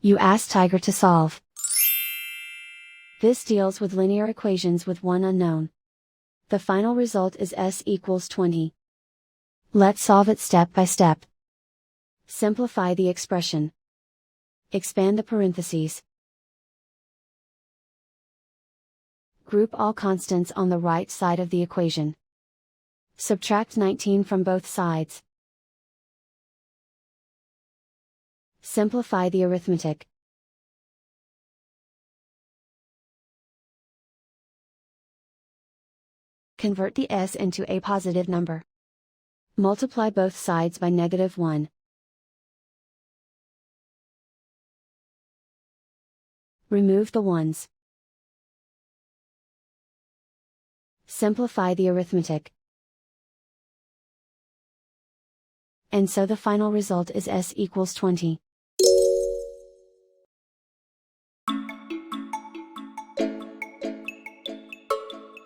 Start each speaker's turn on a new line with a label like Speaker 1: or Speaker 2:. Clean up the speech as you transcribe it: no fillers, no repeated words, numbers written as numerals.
Speaker 1: You ask Tiger to solve. This deals with linear equations with one unknown. The final result is s equals 20. Let's solve it step by step. Simplify the expression. Expand the parentheses. Group all constants on the right side of the equation. Subtract 19 from both sides. Simplify the arithmetic. Convert the s into a positive number. Multiply both sides by -1. Remove the ones. Simplify the arithmetic. And so the final result is s equals 20.